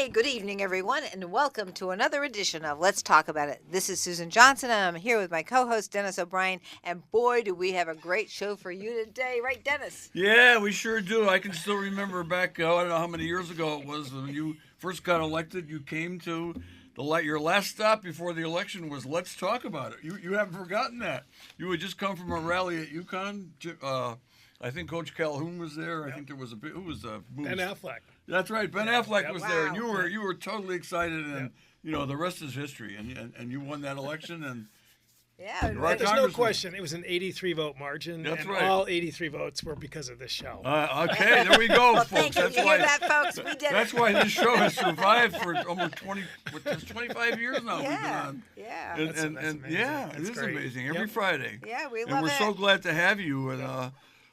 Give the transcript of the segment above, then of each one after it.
Hey, good evening, everyone, and welcome to another edition of Let's Talk About It. This is Susan Johnson, and I'm here with my co-host, Dennis O'Brien, and boy, do we have a great show for you today. Right, Dennis? Yeah, we sure do. I can still remember back, I don't know how many years ago it was, when you first got elected, you came to your last stop before the election was Let's Talk About It. You haven't forgotten that. You had just come from a rally at UConn. I think Coach Calhoun was there. I think there was who was Ben Affleck. That's right. Ben Affleck was there, and Wow. you were totally excited, and the rest is history. And you won that election, and Yeah, Right, There's no Congressman. question. It was an 83 vote margin, That's and right. all 83 votes were because of this show. okay, there we go, well, folks. thank you. You hear that, folks? We did That's it. why this show has survived for almost 25 years now. We've been Yeah, on. yeah. And, That's and amazing. yeah, That's it is great. amazing. Every Yep. Friday. Yeah, we And love we're it. so glad to have you. And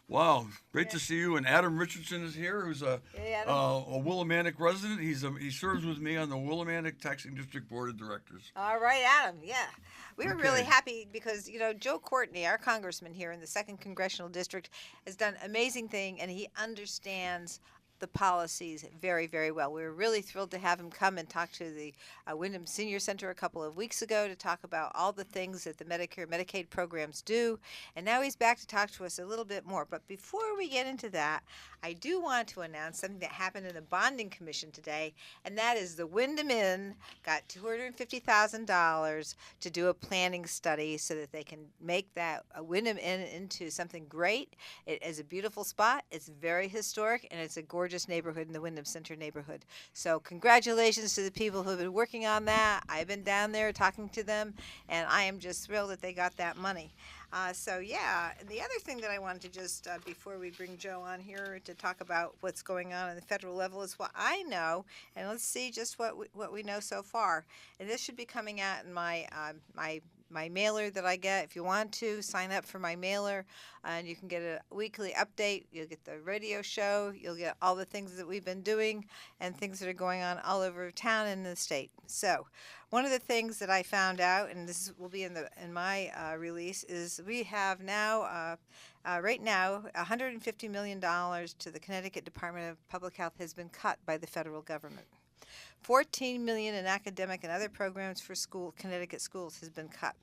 wow, great to see you. And Adam Richardson is here, who's Hey, Adam. a Willimantic resident. He serves with me on the Willimantic Taxing District Board of Directors. All right, Adam. Yeah. We were really Okay. happy because, Joe Courtney, our congressman here in the 2nd Congressional District, has done an amazing thing, and he understands the policies very, very well. We were really thrilled to have him come and talk to the Wyndham Senior Center a couple of weeks ago to talk about all the things that the Medicare, Medicaid programs do. And now he's back to talk to us a little bit more. But before we get into that, I do want to announce something that happened in the Bonding Commission today, and that is the Wyndham Inn got $250,000 to do a planning study so that they can make that Wyndham Inn into something great. It is a beautiful spot. It's very historic, and it's a gorgeous neighborhood in the Wyndham Center neighborhood. So congratulations to the people who have been working on that. I've been down there talking to them, and I am just thrilled that they got that money. And the other thing that I wanted to just, before we bring Joe on here to talk about what's going on the federal level is what I know, and let's see just what we know so far. And this should be coming out in my mailer that I get. If you want to sign up for my mailer, and you can get a weekly update. You'll get the radio show. You'll get all the things that we've been doing and things that are going on all over town and the state. So, one of the things that I found out, and this will be in my release, is we have now. Right now, $150 million to the Connecticut Department of Public Health has been cut by the federal government. $14 million in academic and other programs for Connecticut schools has been cut.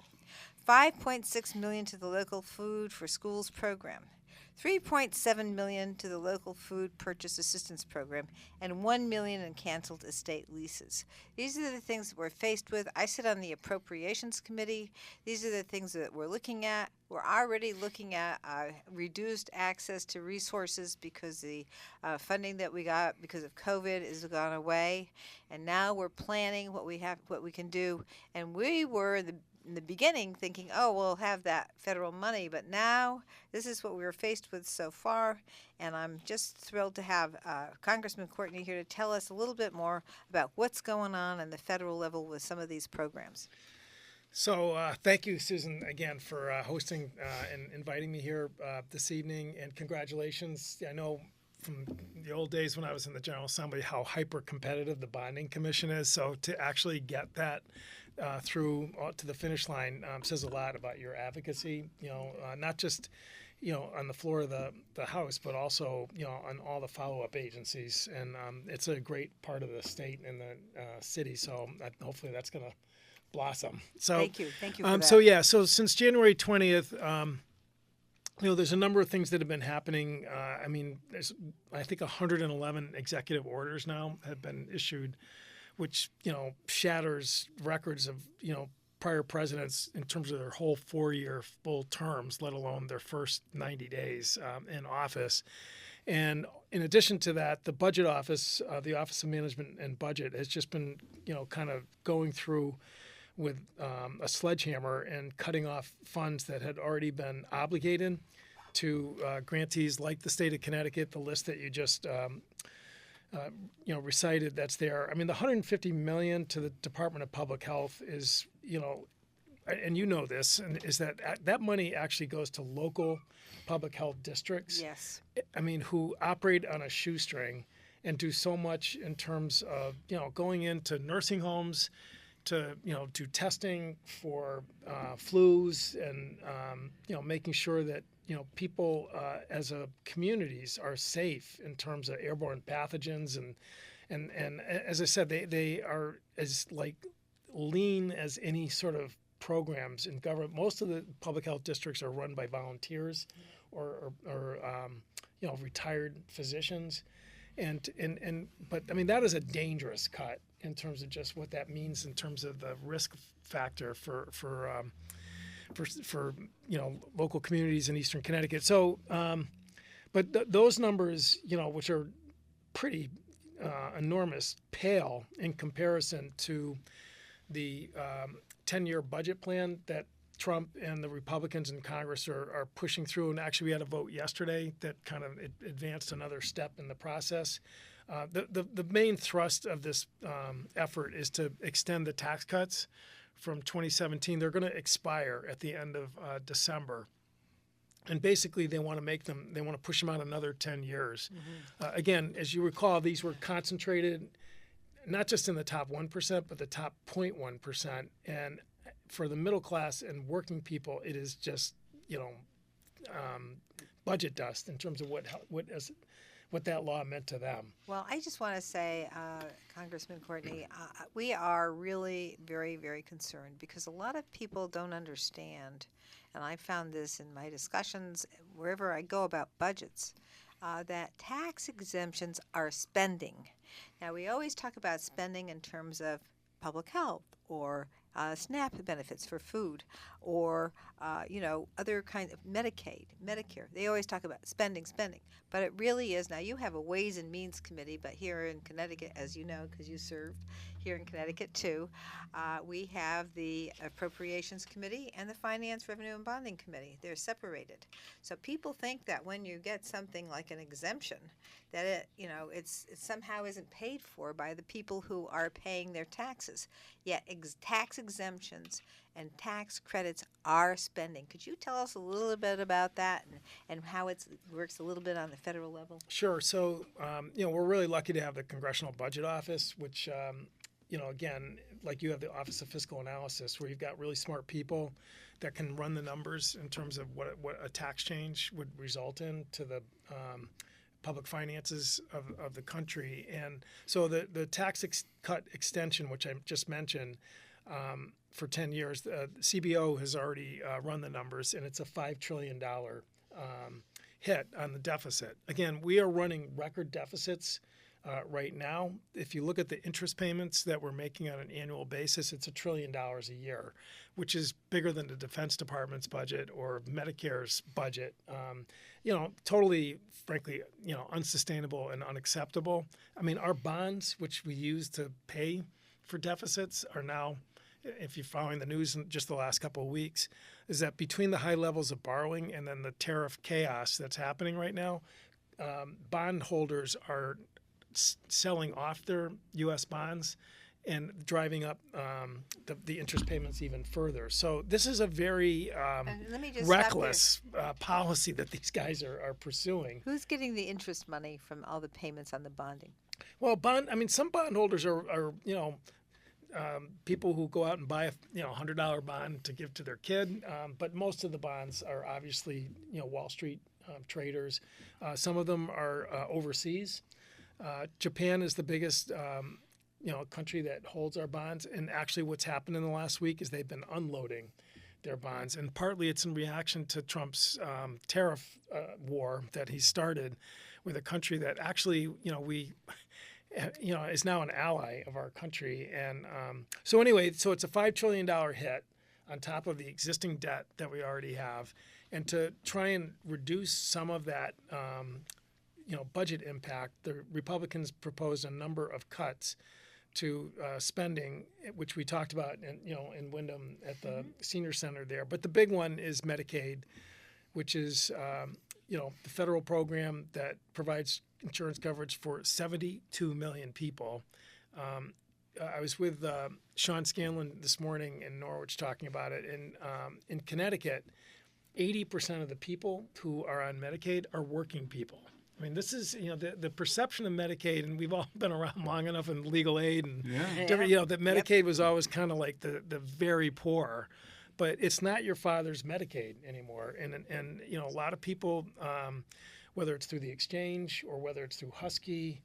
$5.6 million to the local food for schools program. $3.7 million to the local food purchase assistance program, and $1 million in canceled estate leases. These are the things that we're faced with. I sit on the appropriations committee. These are the things that we're looking at. We're already looking at reduced access to resources because the funding that we got because of COVID has gone away, and now we're planning what we can do. And we were in the beginning thinking, oh, we'll have that federal money, but now this is what we were faced with so far, and I'm just thrilled to have Congressman Courtney here to tell us a little bit more about what's going on the federal level with some of these programs. So thank you, Susan, again for hosting and inviting me here this evening, and congratulations. I know from the old days when I was in the General Assembly how hyper competitive the Bonding Commission is. So to actually get that through to the finish line says a lot about your advocacy. Not just on the floor of the House, but also on all the follow-up agencies. And it's a great part of the state and the city. So hopefully that's going to blossom. So Thank you for that. So since January 20th. There's a number of things that have been happening. There's, I think, 111 executive orders now have been issued, which, shatters records of, prior presidents in terms of their whole 4-year full terms, let alone their first 90 days in office. And in addition to that, the Budget Office, the Office of Management and Budget, has just been, kind of going through with a sledgehammer and cutting off funds that had already been obligated to grantees like the state of Connecticut, the list that you just recited that's there. I mean, the $150 million to the Department of Public Health is, and this, and is that money actually goes to local public health districts. Yes. Who operate on a shoestring and do so much in terms of, going into nursing homes, to do testing for flus and making sure that people as a communities are safe in terms of airborne pathogens and as I said, they are as like lean as any sort of programs in government. Most of the public health districts are run by volunteers or retired physicians, but I mean that is a dangerous cut in terms of just what that means in terms of the risk factor for local communities in Eastern Connecticut. So, but those numbers, which are pretty enormous, pale in comparison to the 10-year budget plan that Trump and the Republicans in Congress are pushing through. And actually, we had a vote yesterday that kind of advanced another step in the process. The main thrust of this effort is to extend the tax cuts from 2017. They're going to expire at the end of December. And basically, they want to push them out another 10 years. Mm-hmm. Again, as you recall, these were concentrated not just in the top 1%, but the top 0.1%. And for the middle class and working people, it is just, budget dust in terms of what that law meant to them. Well, I just want to say, Congressman Courtney, we are really very, very concerned because a lot of people don't understand, and I found this in my discussions wherever I go about budgets, that tax exemptions are spending. Now, we always talk about spending in terms of public health or SNAP benefits for food or, other kinds of Medicaid, Medicare. They always talk about spending. But it really is. Now, you have a Ways and Means Committee, but here in Connecticut, as you know, because you served here in Connecticut too, we have the Appropriations Committee and the Finance, Revenue, and Bonding Committee. They're separated. So people think that when you get something like an exemption, that it somehow isn't paid for by the people who are paying their taxes. Yet tax exemptions and tax credits are spending. Could you tell us a little bit about that and how it works a little bit on the federal level? Sure. So, we're really lucky to have the Congressional Budget Office, which, again, like you have the Office of Fiscal Analysis, where you've got really smart people that can run the numbers in terms of what a tax change would result in to the public finances of the country. And so the tax cut extension, which I just mentioned, for 10 years, the CBO has already run the numbers, and it's a $5 trillion hit on the deficit. Again, we are running record deficits right now. If you look at the interest payments that we're making on an annual basis, it's $1 trillion a year, which is bigger than the Defense Department's budget or Medicare's budget. Totally, frankly, unsustainable and unacceptable. I mean, our bonds, which we use to pay for deficits, are now, if you're following the news in just the last couple of weeks, is that between the high levels of borrowing and then the tariff chaos that's happening right now, bond holders are selling off their U.S. bonds and driving up the interest payments even further. So this is a very reckless policy that these guys are pursuing. Who's getting the interest money from all the payments on the bonding? Well, some bondholders are people who go out and buy a $100 bond to give to their kid, but most of the bonds are obviously Wall Street traders. Some of them are overseas. Japan is the biggest country that holds our bonds, and actually what's happened in the last week is they've been unloading their bonds, and partly it's in reaction to Trump's tariff war that he started with a country that actually is now an ally of our country. And so it's a $5 trillion hit on top of the existing debt that we already have. And to try and reduce some of that budget impact, the Republicans proposed a number of cuts to spending, which we talked about in Wyndham at the senior center there. But the big one is Medicaid, which is the federal program that provides insurance coverage for 72 million people. I was with Sean Scanlon this morning in Norwich talking about it. And in Connecticut, 80% of the people who are on Medicaid are working people. I mean, this is, the perception of Medicaid, and we've all been around long enough in legal aid and different, that Medicaid was always kind of like the very poor. But it's not your father's Medicaid anymore. And a lot of people, whether it's through the exchange or whether it's through Husky,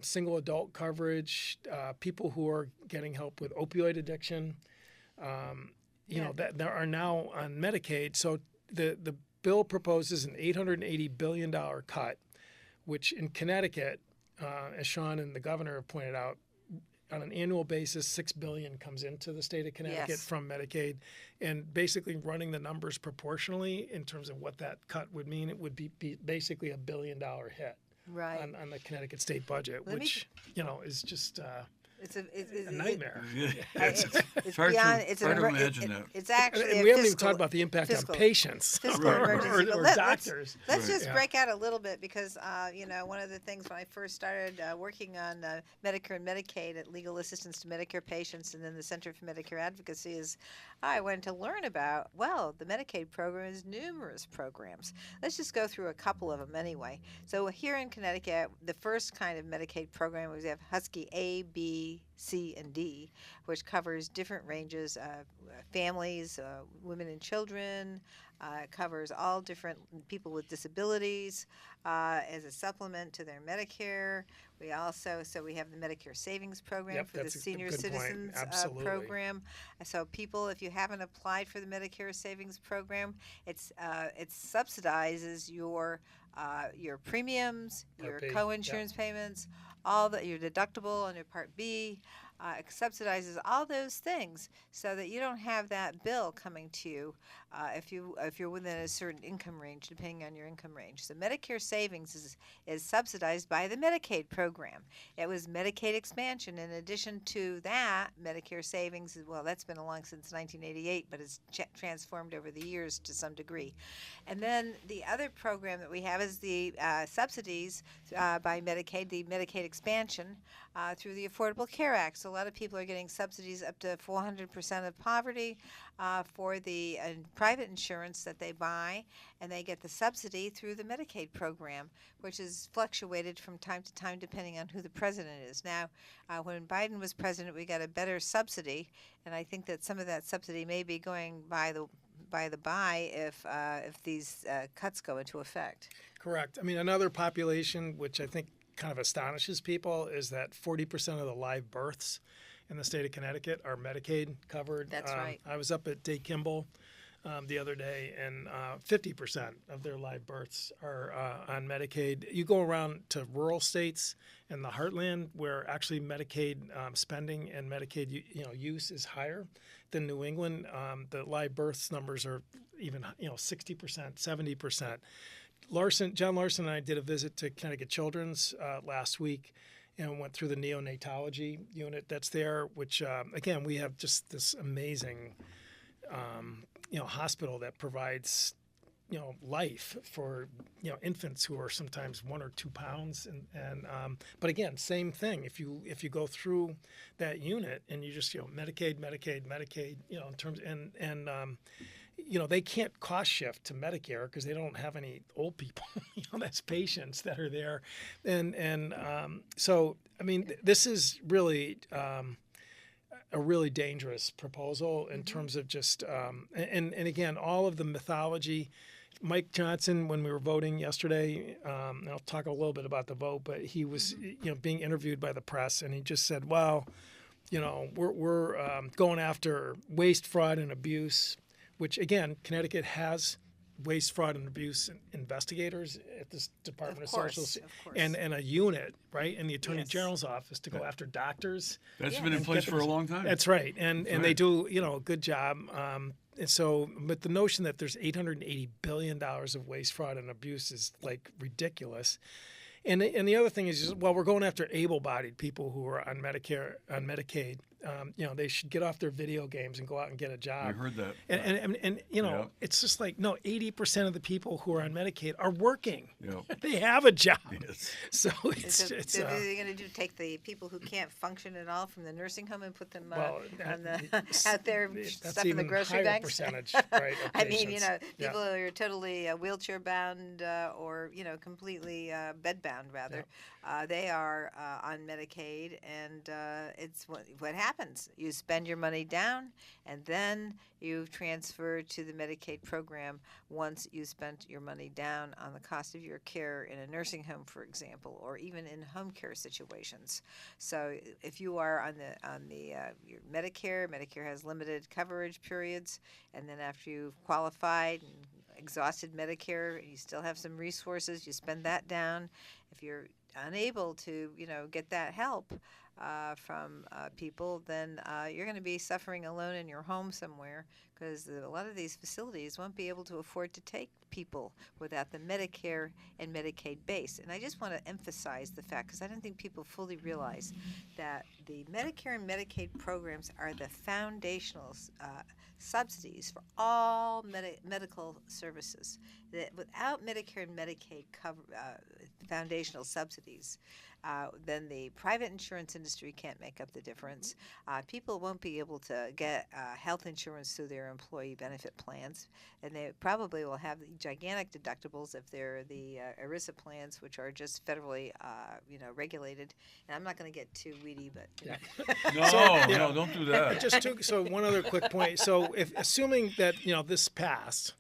single adult coverage, people who are getting help with opioid addiction, that are now on Medicaid. So the bill proposes an $880 billion cut, which in Connecticut, as Sean and the governor have pointed out, on an annual basis, $6 billion comes into the state of Connecticut from Medicaid, and basically running the numbers proportionally in terms of what that cut would mean, it would be basically $1 billion hit on the Connecticut state budget, which is just it's a nightmare. It's hard beyond. to imagine that. It's actually. And we haven't even talked about the impact on patients or doctors. Let's just break out a little bit because one of the things when I first started working on Medicare and Medicaid at Legal Assistance to Medicare Patients and then the Center for Medicare Advocacy is I went to learn about the Medicaid program has numerous programs. Let's just go through a couple of them anyway. So here in Connecticut, the first kind of Medicaid program was we have Husky A, B, C, and D, which covers different ranges of families, women and children, covers all different people with disabilities as a supplement to their Medicare. We also, we have the Medicare Savings Program for the Senior Citizens Program. So people, if you haven't applied for the Medicare Savings Program, it subsidizes your premiums, your co-insurance payments, your deductible on your Part B, subsidizes all those things so that you don't have that bill coming to you if you're within a certain income range, depending on your income range. So Medicare Savings is subsidized by the Medicaid program. It was Medicaid expansion. In addition to that, Medicare Savings, that's been along since 1988, but it's transformed over the years to some degree. And then the other program that we have is the subsidies by Medicaid, the Medicaid expansion through the Affordable Care Act. So a lot of people are getting subsidies up to 400% of poverty for the private insurance that they buy, and they get the subsidy through the Medicaid program, which is fluctuated from time to time depending on who the president is. Now, when Biden was president, we got a better subsidy, and I think that some of that subsidy may be going by if these cuts go into effect. Correct. I mean, another population which I think kind of astonishes people is that 40% of the live births in the state of Connecticut are Medicaid covered. That's right. I was up at Day Kimball the other day, and 50% of their live births are on Medicaid. You go around to rural states and the heartland where actually Medicaid spending and Medicaid use is higher than New England. The live births numbers are even 60%, 70%. John Larson and I did a visit to Connecticut Children's last week and went through the neonatology unit that's there, which, again, we have just this amazing, hospital that provides, life for, infants who are sometimes 1 or 2 pounds. But again, same thing. If you go through that unit and you just, Medicaid, in terms, they can't cost shift to Medicare because they don't have any old people, that's patients that are there. So, I mean, this is really a really dangerous proposal in terms of just, and again, all of the mythology. Mike Johnson, when we were voting yesterday, and I'll talk a little bit about the vote, but he was, being interviewed by the press, and he just said, well, we're going after waste, fraud, and abuse, which, again, Connecticut has waste, fraud, and abuse investigators at this Department of Social and a unit, right, in the Attorney General's office to go after doctors. That's been in place for a long time. That's right, and they do a good job. And so, but the notion that there's $880 billion of waste, fraud, and abuse is like ridiculous. And the other thing is, we're going after able-bodied people who are on Medicaid. They should get off their video games and go out and get a job. I heard that. And it's just like, no, 80% of the people who are on Medicaid are working. Yep. They have a job. Yes. So it's so what are they going to do? Take the people who can't function at all from the nursing home and put them out there stuff in the grocery bags? Percentage, right? I mean, people who are totally wheelchair bound or completely bed bound. Bound rather. They are on Medicaid, and it's what happens. You spend your money down, and then you transfer to the Medicaid program once you spent your money down on the cost of your care in a nursing home, for example, or even in home care situations. So if you are on your Medicare has limited coverage periods, and then after you've qualified and exhausted Medicare, you still have some resources, you spend that down. If you're unable to, get that help from people, then you're going to be suffering alone in your home somewhere, because a lot of these facilities won't be able to afford to take people without the Medicare and Medicaid base. And I just want to emphasize the fact, because I don't think people fully realize that the Medicare and Medicaid programs are the foundational subsidies for all medical services. That without Medicare and Medicaid foundational subsidies, then the private insurance industry can't make up the difference. People won't be able to get health insurance through their employee benefit plans, and they probably will have gigantic deductibles if they're the ERISA plans, which are just federally, regulated. And I'm not going to get too weedy, but No, don't do that. So one other quick point. So if assuming that this passed,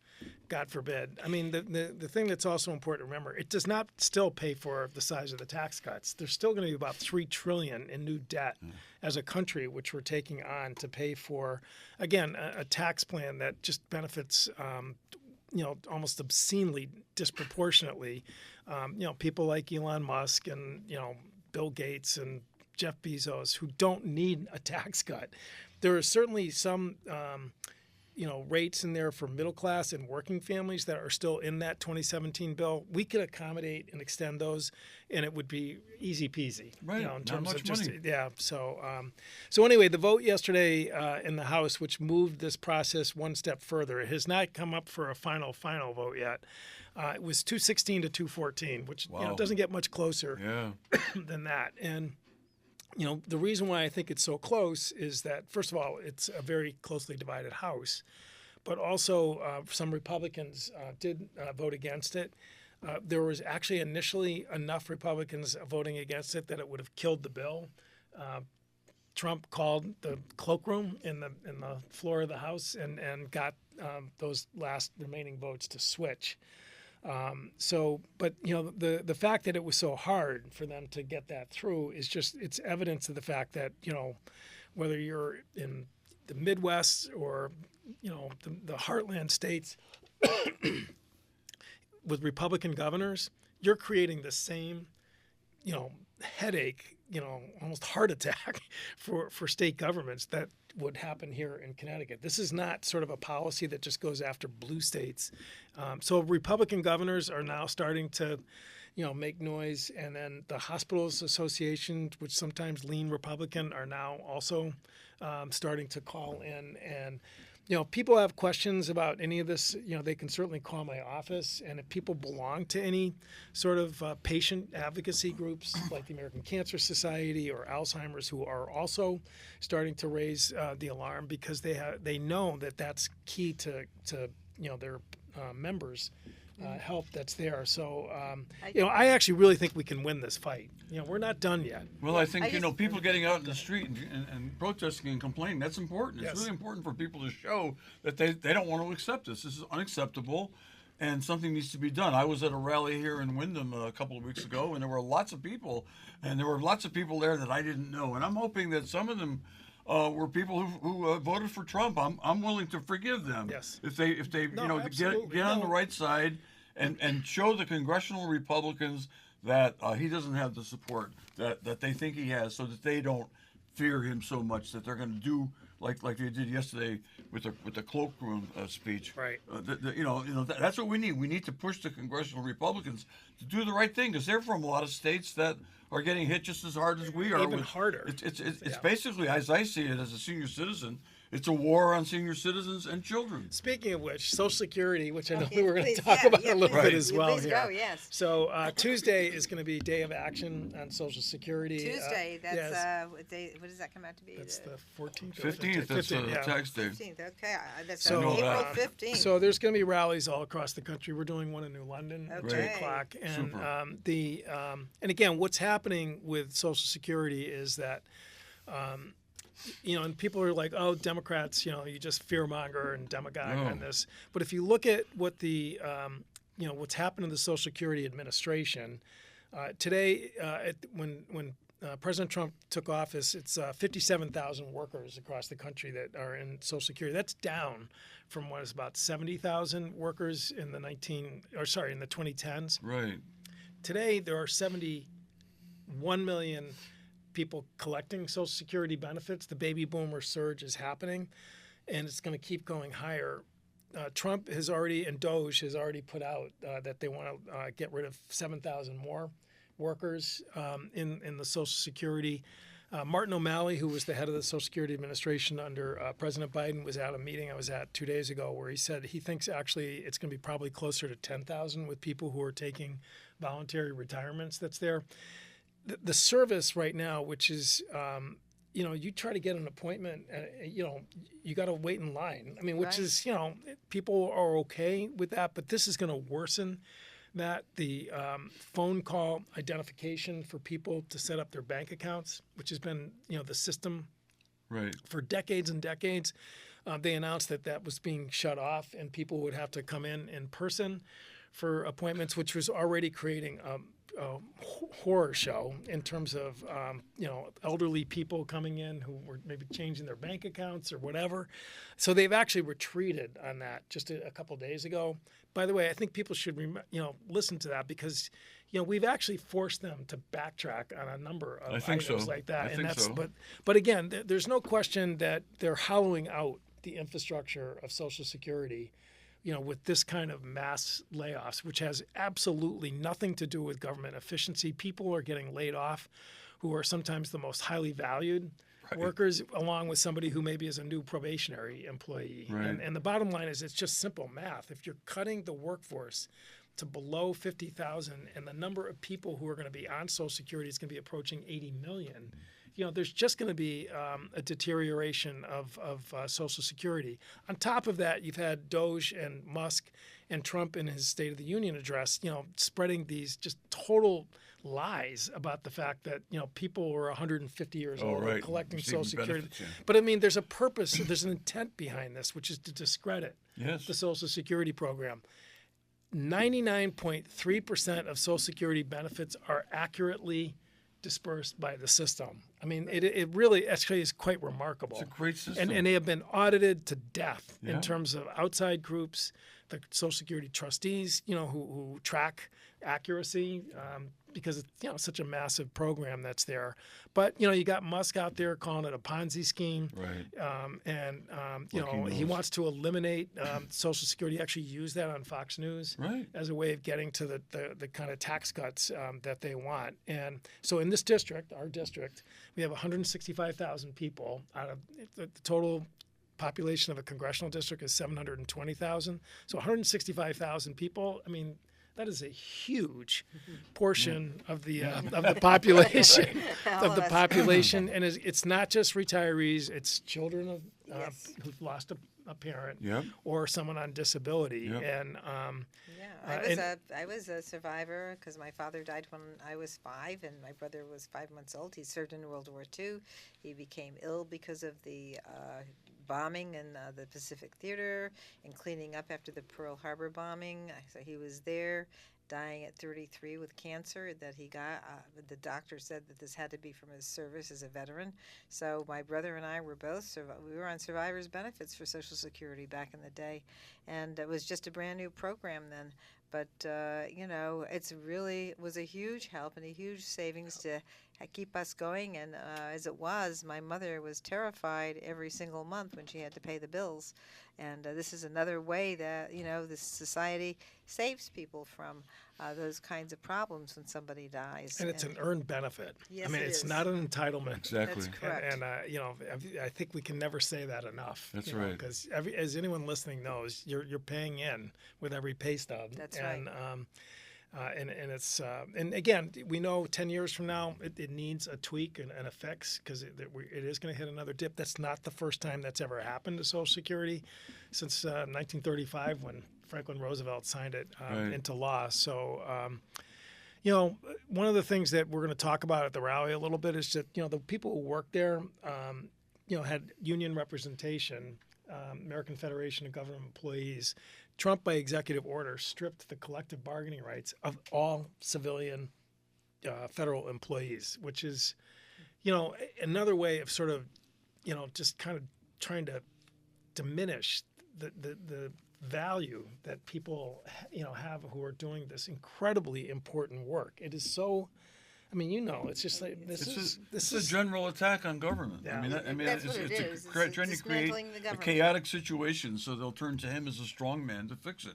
God forbid. I mean, the thing that's also important to remember, it does not still pay for the size of the tax cuts. There's still going to be about $3 trillion in new debt as a country, which we're taking on to pay for, again, a tax plan that just benefits, almost obscenely, disproportionately, people like Elon Musk and, Bill Gates and Jeff Bezos, who don't need a tax cut. There are certainly some rates in there for middle class and working families that are still in that 2017 bill. We could accommodate and extend those, and it would be easy peasy. Right. In terms Not much of just money. yeah. So anyway, the vote yesterday in the House, which moved this process one step further, it has not come up for a final vote yet. It was 216 to 214, which doesn't get much closer than that. And the reason why I think it's so close is that, first of all, it's a very closely divided House, but also some Republicans did vote against it. There was actually initially enough Republicans voting against it that it would have killed the bill. Trump called the cloakroom in the floor of the House and got those last remaining votes to switch. But the fact that it was so hard for them to get that through is it's evidence of the fact that, whether you're in the Midwest or, the heartland states with Republican governors, you're creating the same, headache, almost heart attack for state governments that would happen here in Connecticut. This is not sort of a policy that just goes after blue states. So Republican governors are now starting to, make noise, and then the Hospitals Association, which sometimes lean Republican, are now also starting to call in. And people have questions about any of this. They can certainly call my office, and if people belong to any sort of patient advocacy groups like the American Cancer Society or Alzheimer's, who are also starting to raise the alarm because they know that that's key to their members' help that's there. So I actually really think we can win this fight. We're not done yet. Well, I think people getting out in the street and protesting and complaining, that's important. It's really important for people to show that they don't want to accept this. This is unacceptable, and something needs to be done. I was at a rally here in Wyndham a couple of weeks ago, and there were lots of people, there that I didn't know, and I'm hoping that some of them were people who voted for Trump. I'm willing to forgive them. Yes. If they get on the right side and show the congressional Republicans that he doesn't have the support that they think he has, so that they don't fear him so much that they're going to do like they did yesterday with the cloakroom speech. Right. That's what we need. We need to push the congressional Republicans to do the right thing, because they're from a lot of states that are getting hit just as hard as we are. Even harder. It's Yeah. basically, as I see it, as a senior citizen, it's a war on senior citizens and children. Speaking of which, Social Security, which I know Okay, we were going please, to talk yeah, about yeah, a little please, bit as yeah, well please here. go, yes. So Tuesday is going to be Day of Action on Social Security. Tuesday, that's, yes, what does that come out to be? that's the 14th. 15th, that's 15th, yeah. tax day. 15th, okay. That's So, April that. 15th. So there's going to be rallies all across the country. We're doing one in New London at 2 Okay. o'clock. And Super. and again, what's happening with Social Security is that, and people are like, oh, Democrats, you just fearmonger and demagogue No. on this. But if you look at what the, what's happened in the Social Security Administration today, when President Trump took office, it's 57,000 workers across the country that are in Social Security. That's down from what is about 70,000 workers in the 2010s. Right. Today, there are 71 million people collecting Social Security benefits. The baby boomer surge is happening, and it's going to keep going higher. Trump has already, and Doge has already put out that they want to get rid of 7,000 more workers in the Social Security. Martin O'Malley, who was the head of the Social Security Administration under President Biden, was at a meeting I was at 2 days ago where he said he thinks actually it's going to be probably closer to 10,000 with people who are taking voluntary retirements that's there. The service right now, which is, you try to get an appointment, you got to wait in line. I mean, which Right. is, people are okay with that, but this is going to worsen that. The phone call identification for people to set up their bank accounts, which has been, the system Right. for decades and decades. They announced that was being shut off, and people would have to come in person for appointments, which was already creating a horror show in terms of elderly people coming in who were maybe changing their bank accounts or whatever. So they've actually retreated on that just a couple days ago. By the way, I think people should listen to that because we've actually forced them to backtrack on a number of I think items so. like that. I think so. But again, there's no question that they're hollowing out the infrastructure of Social Security, with this kind of mass layoffs, which has absolutely nothing to do with government efficiency. People are getting laid off who are sometimes the most highly valued workers, along with somebody who maybe is a new probationary employee. Right. And the bottom line is it's just simple math. If you're cutting the workforce to below 50,000 and the number of people who are going to be on Social Security is going to be approaching 80 million, there's just going to be a deterioration of Social Security. On top of that, you've had Doge and Musk and Trump in his State of the Union address, spreading these just total lies about the fact that, people who are 150 years old right. collecting Receiving Social Security. benefits, yeah. But I mean, there's a purpose, there's an intent behind this, which is to discredit Yes. the Social Security program. 99.3% of Social Security benefits are accurately dispersed by the system. I mean, it really actually is quite remarkable. It's a great system. And they have been audited to death Yeah. in terms of outside groups, the Social Security trustees, who track accuracy because it's such a massive program that's there. But you got Musk out there calling it a Ponzi scheme, Right. he knows. wants to eliminate Social Security. He actually used that on Fox News Right. as a way of getting to the kind of tax cuts that they want. And so in this district, our district, we have 165,000 people out of the total population of a congressional district is 720,000. So 165,000 people. I mean, that is a huge portion of the population of the population, and it's not just retirees; it's children of who've lost a parent Yep. or someone on disability. Yep. And I was a survivor because my father died when I was 5, and my brother was 5 months old. He served in World War II. He became ill because of the bombing in the Pacific Theater and cleaning up after the Pearl Harbor bombing. So he was there, dying at 33 with cancer that he got. The doctor said that this had to be from his service as a veteran. So my brother and I were both we were on survivors benefits for Social Security back in the day, and it was just a brand new program then. But it's really was a huge help and a huge savings to keep us going. And as it was, my mother was terrified every single month when she had to pay the bills. And this is another way that, this society saves people from those kinds of problems when somebody dies. And it's an earned benefit. Yes, I mean, it it's is. not an entitlement. Exactly. That's correct. And I think we can never say that enough. That's right. Because as anyone listening knows, you're paying in with every pay stub. That's and, right. And it's and again, we know 10 years from now it needs a tweak and a fix because it is going to hit another dip. That's not the first time that's ever happened to Social Security since 1935 when Franklin Roosevelt signed it into law. So. One of the things that we're going to talk about at the rally a little bit is that, the people who work there, had union representation, American Federation of Government Employees. Trump, by executive order, stripped the collective bargaining rights of all civilian federal employees, which is, another way of sort of, just kind of trying to diminish the value that people have who are doing this incredibly important work. It is so. I mean, it's just like this is a general attack on government. Yeah. That's what it is. It's trying to create dismantling the a government. chaotic situation, so they'll turn to him as a strong man to fix it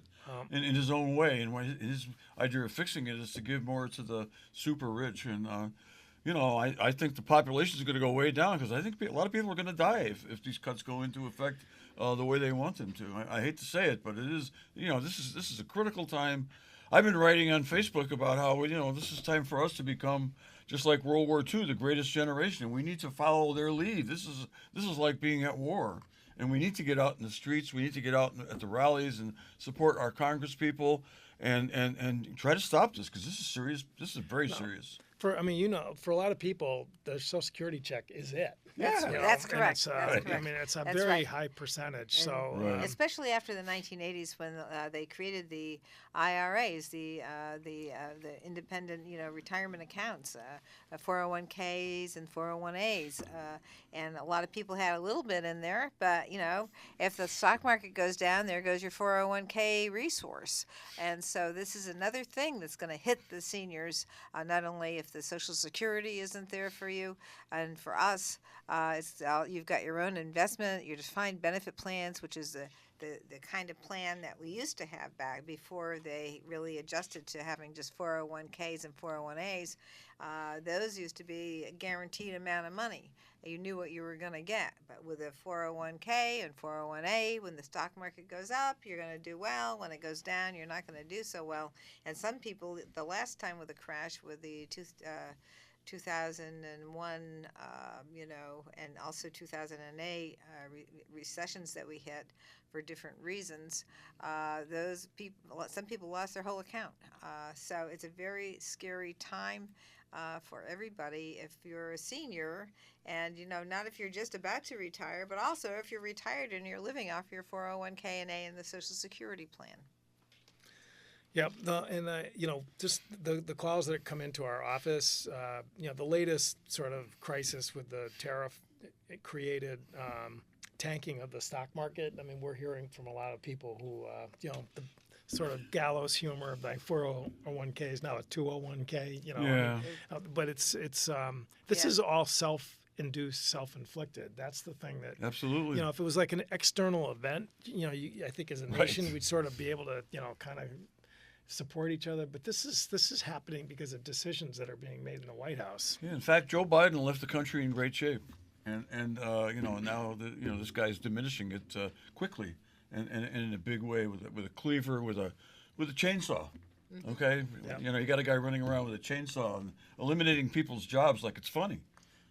in his own way. And his idea of fixing it is to give more to the super rich. And I think the population is going to go way down because I think a lot of people are going to die if these cuts go into effect the way they want them to. I hate to say it, but it is. This is a critical time. I've been writing on Facebook about how this is time for us to become just like World War II, the greatest generation, and we need to follow their lead. This is like being at war, and we need to get out in the streets. We need to get out at the rallies and support our Congress people and try to stop this because this is serious. This is very serious. For a lot of people, the Social Security check is it. That's correct. That's correct. I mean, it's a That's very right. high percentage. And So, especially after the 1980s when they created the IRAs, the independent retirement accounts, 401ks and 401as, and a lot of people had a little bit in there. But if the stock market goes down, there goes your 401k resource. And so this is another thing that's going to hit the seniors. Not only if the Social Security isn't there for you, and for us. You've got your own investment, your defined benefit plans, which is the kind of plan that we used to have back before they really adjusted to having just 401ks and 401as. Those used to be a guaranteed amount of money. You knew what you were going to get. But with a 401k and 401a, when the stock market goes up, you're going to do well. When it goes down, you're not going to do so well. And some people, the last time with the crash with the 2001, and also 2008 recessions that we hit for different reasons. Some people lost their whole account. So it's a very scary time for everybody if you're a senior, and not if you're just about to retire, but also if you're retired and you're living off your 401k and A and the Social Security plan. Yeah, just the calls that come into our office, the latest sort of crisis with the tariff, it created tanking of the stock market. I mean, we're hearing from a lot of people who, the sort of gallows humor of like 401k is now a 201k, Yeah. But this is all self-induced, self-inflicted. That's the thing that Absolutely. if it was like an external event, I think as a nation we'd sort of be able to, kind of support each other, but this is happening because of decisions that are being made in the White House. Yeah, in fact, Joe Biden left the country in great shape, and now this guy's diminishing it quickly and in a big way with a cleaver with a chainsaw. Okay, you got a guy running around with a chainsaw and eliminating people's jobs like it's funny,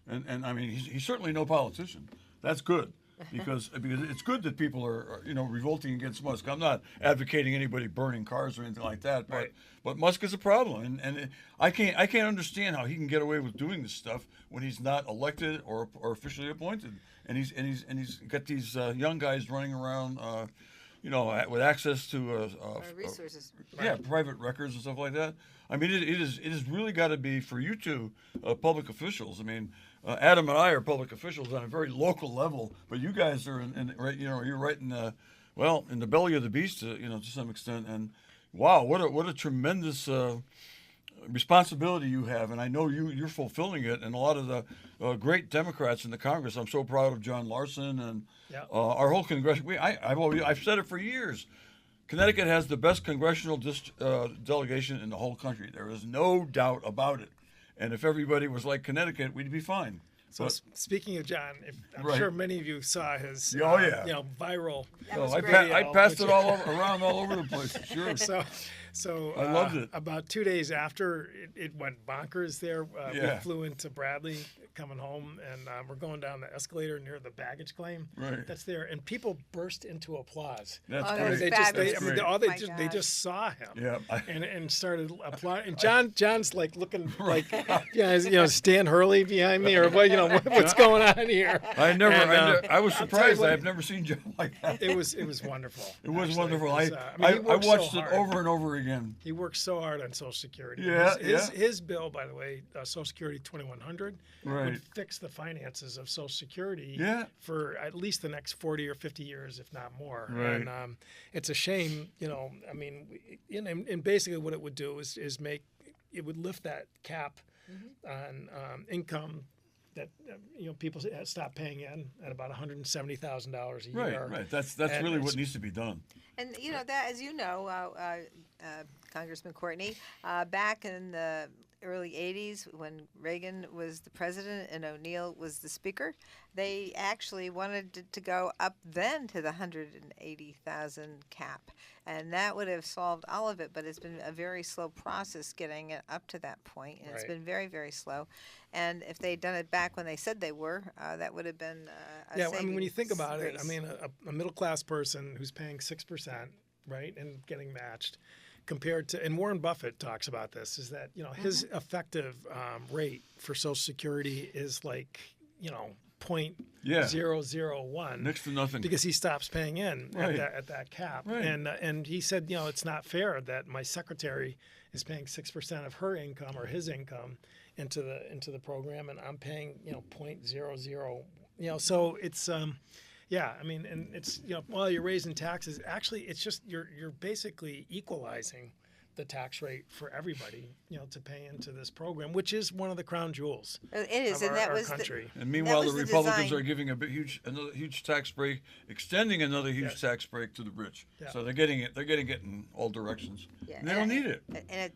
and I mean he's certainly no politician. That's good. Because it's good that people are revolting against Musk. I'm not advocating anybody burning cars or anything like that, but Musk is a problem, and I can't understand how he can get away with doing this stuff when he's not elected or officially appointed, and he's got these young guys running around, with access to resources. Private records and stuff like that. I mean, it is really got to be for you two public officials. I mean. Adam and I are public officials on a very local level, but you guys are you're right in the belly of the beast, to some extent. And wow, what a tremendous responsibility you have, and I know you're fulfilling it. And a lot of the great Democrats in the Congress, I'm so proud of John Larson and Yeah. our whole congressional. I've said it for years. Connecticut has the best congressional delegation in the whole country. There is no doubt about it. And if everybody was like Connecticut, we'd be fine. So speaking of John, I'm Right. sure many of you saw his Oh, yeah. viral. was I, great. I passed it around all over the place. Sure. So I loved it. About 2 days after it went bonkers there, Yeah. we flew into Bradley coming home, and we're going down the escalator near the baggage claim. Right. That's there, and people burst into applause. That's Oh, great. that's They fabulous. just, That's all great. they My just saw him. Yeah. And started applauding. And John's like looking like, is Stan Hurley behind me, or what? What's going on here? I was I'll tell you surprised. what- I've never seen John like that. It was wonderful. It was actually. wonderful. It was, I he worked so watched it hard. over and over again. He worked so hard on Social Security. Yeah, His bill, by the way, Social Security 2100, Right. would fix the finances of Social Security Yeah. for at least the next 40 or 50 years, if not more. Right. And it's a shame, and basically what it would do is make it would lift that cap on income that people stop paying in at about $170,000 a year. Right. That's And really what it's- needs to be done. And that, as you know, Congressman Courtney, back in the early '80s when Reagan was the president and O'Neill was the speaker, they actually wanted it to go up then to the 180,000 cap, and that would have solved all of it. But it's been a very slow process getting it up to that point, and it's Right. been very, very slow. And if they'd done it back when they said they were, that would have been a Yeah, I mean, when you think savings about it, grace. I mean, a middle class person who's paying 6%, right, and getting matched, compared to, and Warren Buffett talks about this, is that his effective rate for Social Security is like 0.001. Next to nothing. Because he stops paying in Right. at that cap, Right. and he said, it's not fair that my secretary is paying 6% of her income or his income into the program, and I'm paying 0.00. So it's yeah, I mean, and it's while you're raising taxes, actually it's just you're basically equalizing the tax rate for everybody, to pay into this program, which is one of the crown jewels It is, of and that our was country. And meanwhile, was the the Republicans design. are giving another huge tax break, extending another huge Yes. tax break to the rich. Yeah. So they're getting it. They're getting it in all directions. Yeah, And they don't need it.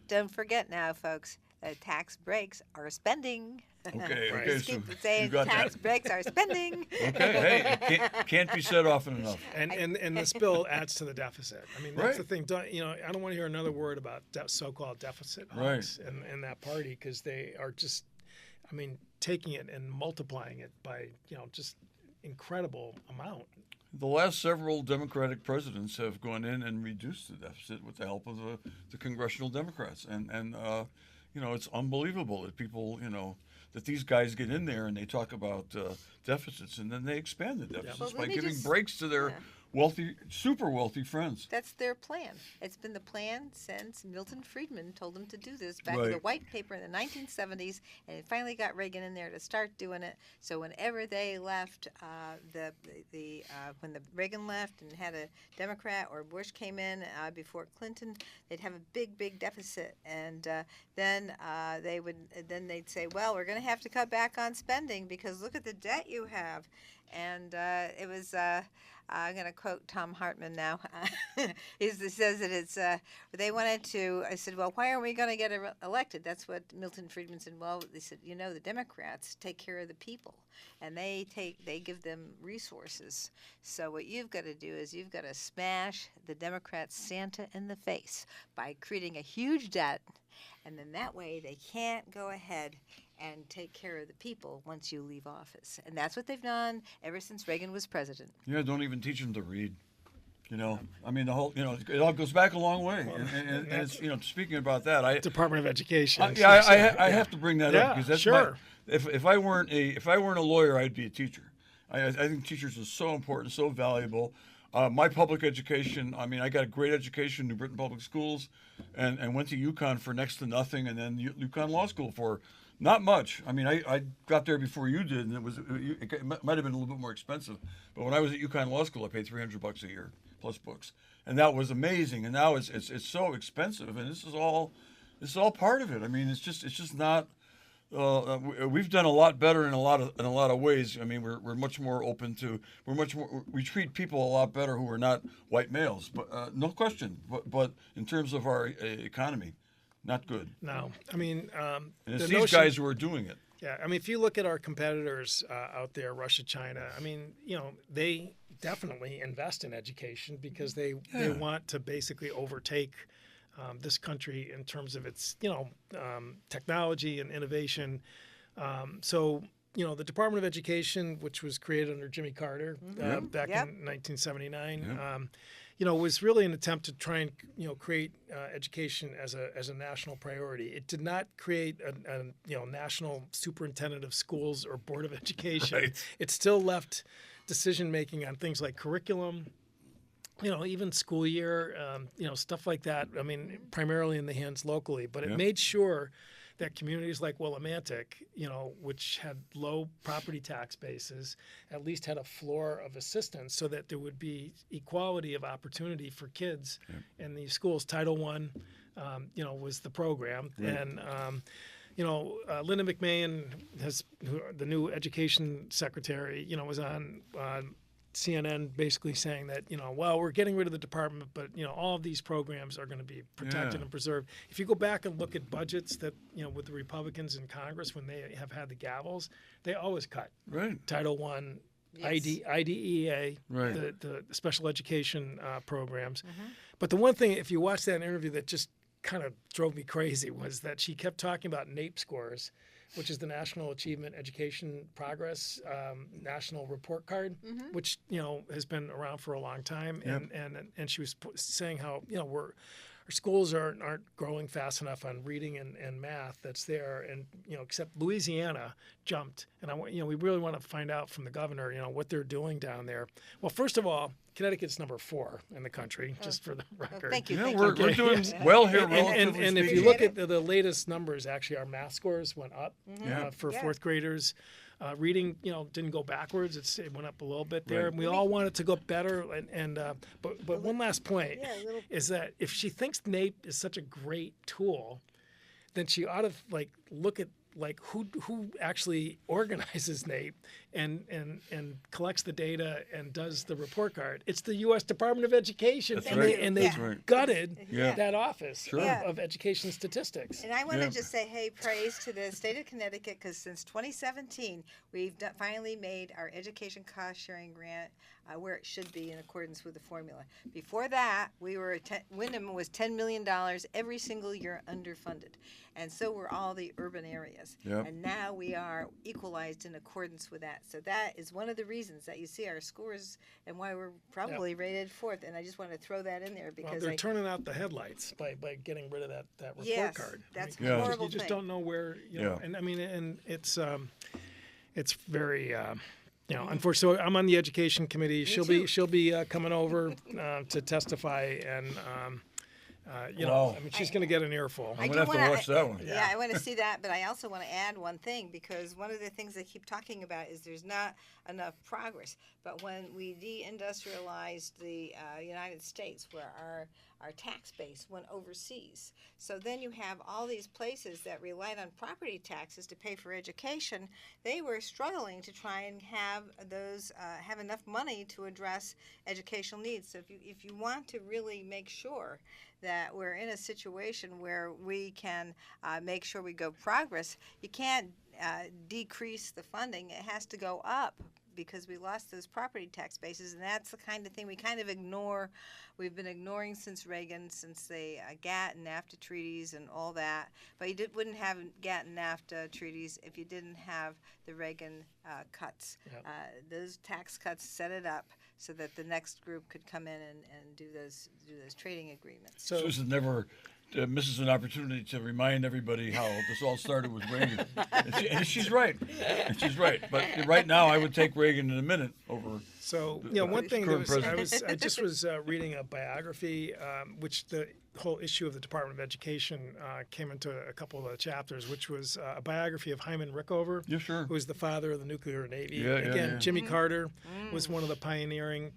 Don't forget now, folks, tax breaks are spending. Okay. Right. Okay. Just So keep saying you got tax that. breaks are spending. Okay. Hey, it can't be said often enough. And this bill adds to the deficit. I mean, that's Right. the thing. I don't want to hear another word about so-called deficit hawks in that party, because they are just, taking it and multiplying it by just incredible amount. The last several Democratic presidents have gone in and reduced the deficit with the help of the congressional Democrats, and it's unbelievable that people that these guys get in there and they talk about deficits, and then they expand the deficits Well, by let me giving just- breaks to their wealthy, super wealthy friends. That's their plan. It's been the plan since Milton Friedman told them to do this back in the Right. white paper in the 1970s, and it finally got Reagan in there to start doing it. So whenever they left, when the Reagan left and had a Democrat, or Bush came in before Clinton, they'd have a big deficit, and then they'd say, well, we're going to have to cut back on spending because look at the debt you have, and it was. I'm going to quote Tom Hartman now. He says that it's they wanted to. I said, well, why aren't we going to get elected? That's what Milton Friedman said. Well, they said, the Democrats take care of the people, and they give them resources. So what you've got to do is you've got to smash the Democrats' Santa in the face by creating a huge debt, and then that way they can't go ahead and take care of the people once you leave office. And that's what they've done ever since Reagan was president. Yeah, don't even teach them to read. I mean, the whole, it all goes back a long way. And it's, speaking about that, Department of Education. I have to bring that Yeah, up because that's sure. if I weren't a lawyer, I'd be a teacher. I think teachers are so important, so valuable. My public education, I got a great education in New Britain Public Schools, and went to UConn for next to nothing, and then UConn Law School for not much. I got there before you did, and it might have been a little bit more expensive. But when I was at UConn Law School, I paid $300 a year plus books, and that was amazing. And now it's so expensive, and this is all It's all part of it. I mean, it's just not. We've done a lot better in a lot of ways. I mean, we're much more open to. We treat people a lot better who are not white males, but no question. But in terms of our economy, not good. No, I mean, And it's the these notion- guys who are doing it. Yeah, I mean, if you look at our competitors out there, Russia, China, I mean, you know, they definitely invest in education because they want to basically overtake this country in terms of its, you know, technology and innovation. So, you know, the Department of Education, which was created under Jimmy Carter back Yep. in 1979, you know, was really an attempt to try and, you know, create education as a national priority. It did not create a you know, national superintendent of schools or board of education. Right. It still left decision making on things like curriculum, you know, even school year, you know, stuff like that. I mean, primarily in the hands locally, but it made sure that communities like Willimantic, you know, which had low property tax bases, at least had a floor of assistance so that there would be equality of opportunity for kids in these schools. Title I, you know, was the program. And, you know, Linda McMahon, the new education secretary, you know, was on CNN basically saying that, you know, well, we're getting rid of the department, but, you know, all of these programs are going to be protected and preserved. If you go back and look at budgets that, you know, with the Republicans in Congress, when they have had the gavels, they always cut. Right. Title I, Yes. IDEA, Right. the special education programs. But the one thing, if you watch that interview that just kind of drove me crazy was that she kept talking about NAEP scores, which is the National Achievement Education Progress National Report Card, which, you know, has been around for a long time. And she was saying how, you know, our schools aren't growing fast enough on reading and math that's there. And, you know, except Louisiana jumped. And, you know, we really want to find out from the governor, you know, what they're doing down there. Well, first of all, Connecticut's number 4 in the country, just for the record. Thank you. Yeah, thank we're you. doing well here. And relatively if you speaking. look at the latest numbers, actually, our math scores went up for Yeah. fourth graders. Reading, you know, didn't go backwards. It went up a little bit there, Right. and we all want it to go better. But one last point Yeah, a little- is that if she thinks NAEP is such a great tool, then she ought to look at who actually organizes NAEP and collects the data and does the report card. It's the U.S. Department of Education, That's and right. they That's right. gutted Yeah. that office Sure. of education statistics. And I want to Yeah. just say, hey, praise to the state of Connecticut because since 2017, we've finally made our education cost sharing grant where it should be in accordance with the formula. Before that, we were Wyndham was $10 million every single year underfunded, and so were all the urban areas. Yep. And now we are equalized in accordance with that. So that is one of the reasons that you see our scores and why we're probably rated 4th. And I just want to throw that in there Well, because they're turning out the headlights by getting rid of that report Yes, card. that's I mean, a you just- horrible You just thing. don't know where, you know, Yeah. and I mean, and it's very, you know, unfortunately. So I'm on the education committee. She'll be coming over to testify, and you know, Wow. I mean, she's going to get an earful. I'm do gonna have to wanna- watch that one. Yeah, I want to see that, but I also want to add one thing because one of the things they keep talking about is there's not enough progress. But when we deindustrialized the United States, where our tax base went overseas, so then you have all these places that relied on property taxes to pay for education. They were struggling to try and have those have enough money to address educational needs. So if you want to really make sure that we're in a situation where we can make sure we go progress, you can't decrease the funding. It has to go up because we lost those property tax bases, and that's the kind of thing we kind of ignore. We've been ignoring since Reagan, since the GATT and NAFTA treaties and all that. But you wouldn't have GATT and NAFTA treaties if you didn't have the Reagan cuts. Yep. Those tax cuts set it up so that the next group could come in and do those trading agreements. So Susan never misses an opportunity to remind everybody how this all started with Reagan. And she's right. And she's right. But right now, I would take Reagan in a minute over. So, you know, one thing that current I just was reading a biography, which the whole issue of the Department of Education came into a couple of the chapters, which was a biography of Hyman Rickover, Yeah, sure. who was the father of the nuclear navy. Yeah, yeah, Again, yeah. Jimmy Carter, was one of the pionering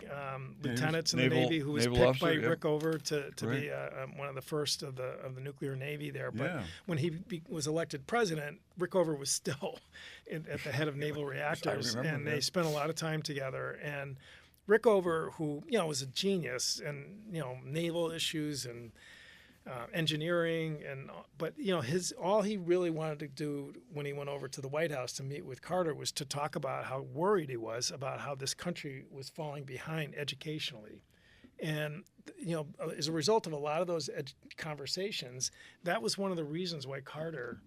lieutenants in the naval- Navy who was naval picked by officer, yep. Rickover to Right. be one of the first of the nuclear Navy there. But Yeah. when he was elected president, Rickover was still at the head of naval reactors, remember and that. they spent a lot of time together. And Rickover, who was a genius, and naval issues and engineering, but all he really wanted to do when he went over to the White House to meet with Carter was to talk about how worried he was about how this country was falling behind educationally. And as a result of a lot of those conversations, that was one of the reasons why Carter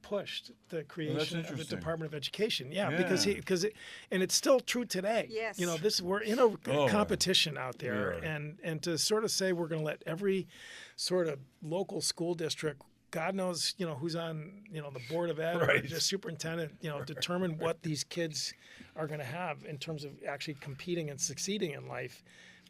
pushed the creation of the interesting. Department of Education. Yeah, Yeah. because it's still true today. Yes. We're in a Oh, competition out there, we are. and to sort of say we're going to let every sort of local school district, God knows, who's on, the board of ed or Right. just superintendent, determine what these kids are going to have in terms of actually competing and succeeding in life.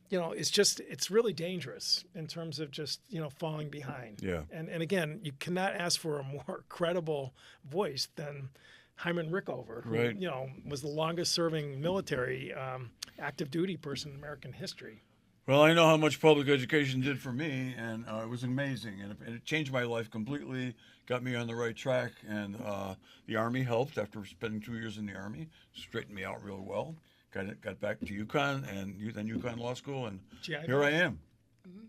It's really dangerous in terms of just, falling behind. Yeah. And again, you cannot ask for a more credible voice than Hyman Rickover, who, Right. was the longest serving military active duty person in American history. Well, I know how much public education did for me, and it was amazing, and it changed my life completely, got me on the right track, and the Army helped after spending 2 years in the Army, straightened me out real well. Got back to UConn and then UConn Law School, and GI here I am.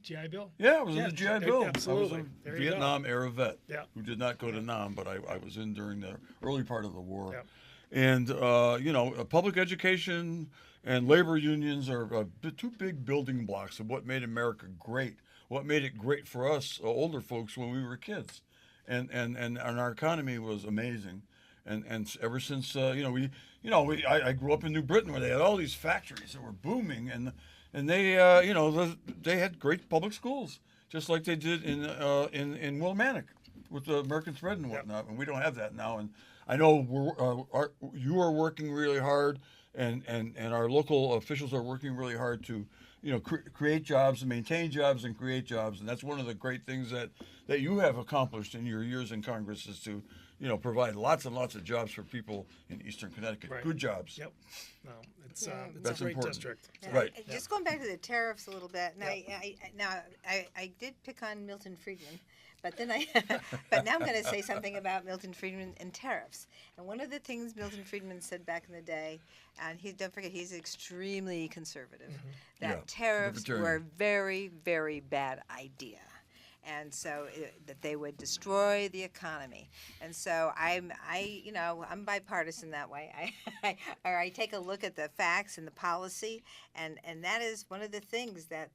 GI Bill? Yeah, I was Yeah, in the GI Bill. absolutely. I was There a you go. Vietnam era vet Yeah. who did not go to Nam, but I was in during the early part of the war. Yeah. And, public education and labor unions are two big building blocks of what made America great, what made it great for us older folks when we were kids. And our economy was amazing. And ever since, I grew up in New Britain where they had all these factories that were booming, and they, they had great public schools, just like they did in Willimantic with the American Thread and whatnot. And we don't have that now. And I know you are working really hard, and our local officials are working really hard to, create jobs and maintain jobs and create jobs. And that's one of the great things that you have accomplished in your years in Congress is to, provide lots and lots of jobs for people in Eastern Connecticut. Right. Good jobs. Yep. No, it's That's a great important. district. Yeah, Right. Just going back to the tariffs a little bit. Now, I did pick on Milton Friedman, but then but now I'm going to say something about Milton Friedman and tariffs. And one of the things Milton Friedman said back in the day, and don't forget he's extremely conservative, that Yeah, tariffs were a libertarian. very, very bad idea. And so that they would destroy the economy. And so I'm bipartisan that way. I take a look at the facts and the policy, and that is one of the things that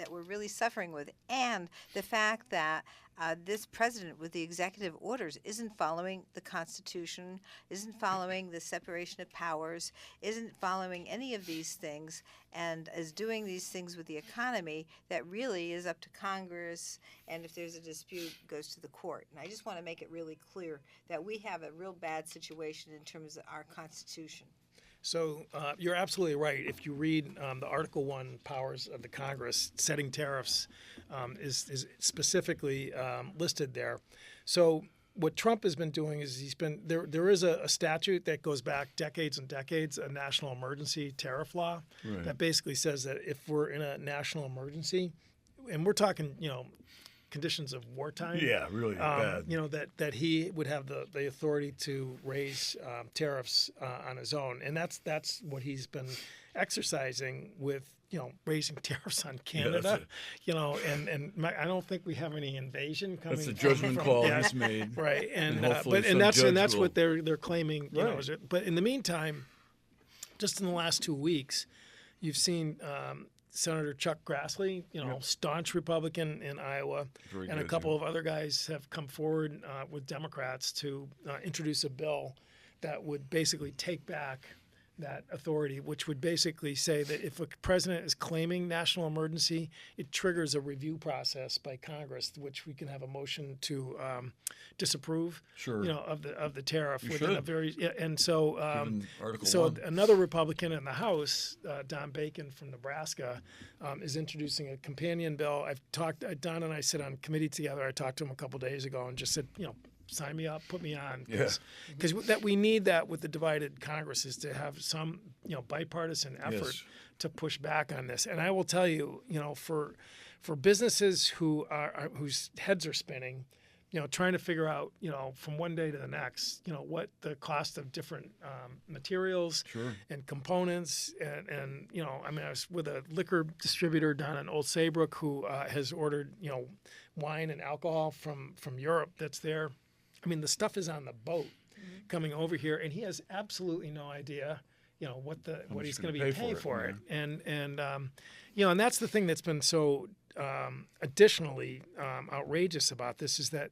we're really suffering with, and the fact that this president with the executive orders isn't following the Constitution, isn't following the separation of powers, isn't following any of these things, and is doing these things with the economy that really is up to Congress, and if there's a dispute, goes to the court. And I just want to make it really clear that we have a real bad situation in terms of our Constitution. So you're absolutely right. If you read the Article 1 powers of the Congress, setting tariffs is specifically listed there. So what Trump has been doing is there is a statute that goes back decades and decades, a national emergency tariff law Right. that basically says that if we're in a national emergency, and we're talking, conditions of wartime. Yeah, really bad. That he would have the authority to raise tariffs on his own, and that's what he's been exercising with raising tariffs on Canada. And I don't think we have any invasion coming. That's the judgment call yeah, he's made. right, and hopefully but some that's judge what will- they're claiming. Right. But in the meantime, just in the last 2 weeks, you've seen. Senator Chuck Grassley, staunch Republican in Iowa, Very and a good, couple of other guys have come forward with Democrats to introduce a bill that would basically take back that authority, which would basically say that if a president is claiming national emergency, it triggers a review process by Congress, which we can have a motion to disapprove, Sure. of the tariff You within a should. very and so Given Article so 1. another Republican in the House, Don Bacon from Nebraska, is introducing a companion bill. Don and I sit on committee together. I talked to him a couple days ago and just said, sign me up, put me on. Yeah. Because that we need that with the divided Congress is to have some, bipartisan effort Yes. to push back on this. And I will tell you, for businesses whose heads are spinning, trying to figure out, from one day to the next, what the cost of different materials and components and I was with a liquor distributor down in Old Saybrook who has ordered, wine and alcohol from Europe that's there. I mean, the stuff is on the boat coming over here, and he has absolutely no idea, what he's going to be paying for it. And and that's the thing that's been so additionally outrageous about this is that,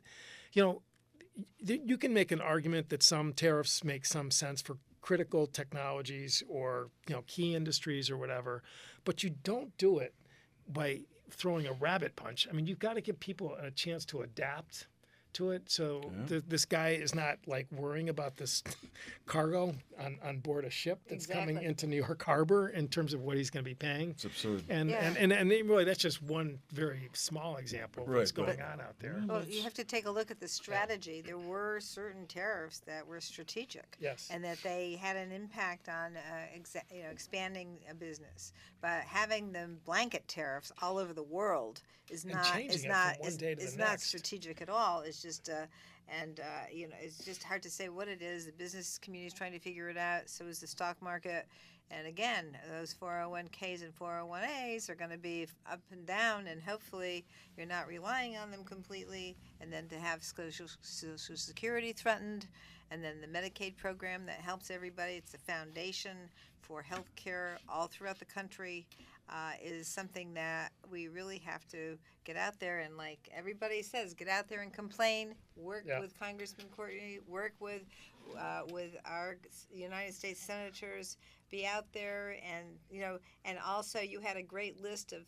you can make an argument that some tariffs make some sense for critical technologies or, key industries or whatever, but you don't do it by throwing a rabbit punch. I mean, you've got to give people a chance to adapt to it. So this guy is not like worrying about this cargo on board a ship that's coming into New York Harbor in terms of what he's going to be paying. It's absurd. And really, that's just one very small example of what's going on out there. Well, you have to take a look at the strategy. There were certain tariffs that were strategic, Yes. and that they had an impact on expanding a business. But having them blanket tariffs all over the world is And not changing it from one day to the not next. strategic at all. It's just it's just hard to say what it is. The business community is trying to figure it out. So is the stock market. And again, those 401ks and 401as are going to be up and down, and hopefully you're not relying on them completely. And then to have Social Security threatened, and then the Medicaid program that helps everybody. It's the foundation for health care all throughout the country. Is something that we really have to get out there and, like everybody says, get out there and complain. Work with Congressman Courtney. Work with our United States senators. Be out there and also you had a great list of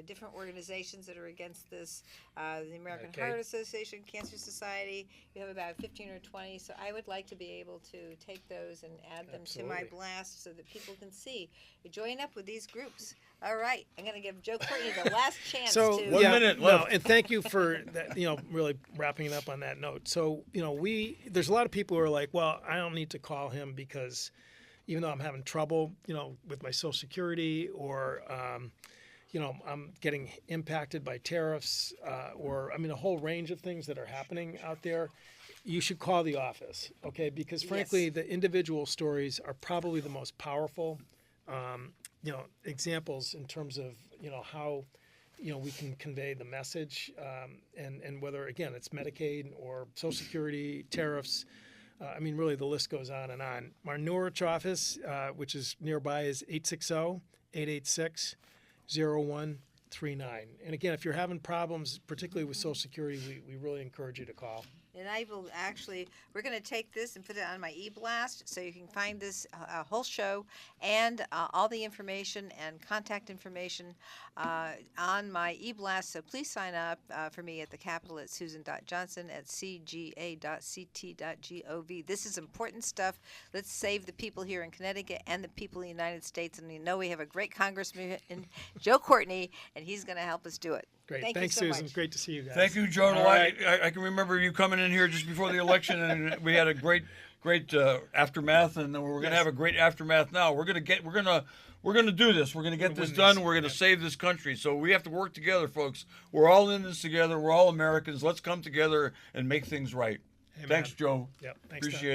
different organizations that are against this. The American Heart Association, Cancer Society. You have about 15 or 20. So I would like to be able to take those and add them to my blast so that people can see. Join up with these groups. All right, I'm going to give Joe Courtney the last chance. So to... 1 minute left. No, and thank you for that, really wrapping it up on that note. So, there's a lot of people who are like, well, I don't need to call him because even though I'm having trouble, with my Social Security or, I'm getting impacted by tariffs or, a whole range of things that are happening out there. You should call the office, okay? Because frankly, the individual stories are probably the most powerful, examples in terms of, how, we can convey the message and whether, again, it's Medicaid or Social Security, tariffs. Really, the list goes on and on. Our Norwich office, which is nearby, is 860-886-0139. And again, if you're having problems, particularly with Social Security, we really encourage you to call. And I will we're going to take this and put it on my e-blast so you can find this whole show and all the information and contact information on my e-blast. So please sign up for me at the Capitol at susan.johnson@cga.ct.gov. This is important stuff. Let's save the people here in Connecticut and the people in the United States. And we know we have a great Congressman, Joe Courtney, and he's going to help us do it. Great. Thanks Thanks, so Susan. much. Great to see you guys. Thank you, Joe. All right. I can remember you coming in here just before the election, and we had a great aftermath, and we're going to have a great aftermath now. We're going to do this. We're going to get this done. We're going to save this country. So we have to work together, folks. We're all in this together. We're all Americans. Let's come together and make things right. Amen. Thanks, Joe. Yep. Thanks, Tom. Appreciate it.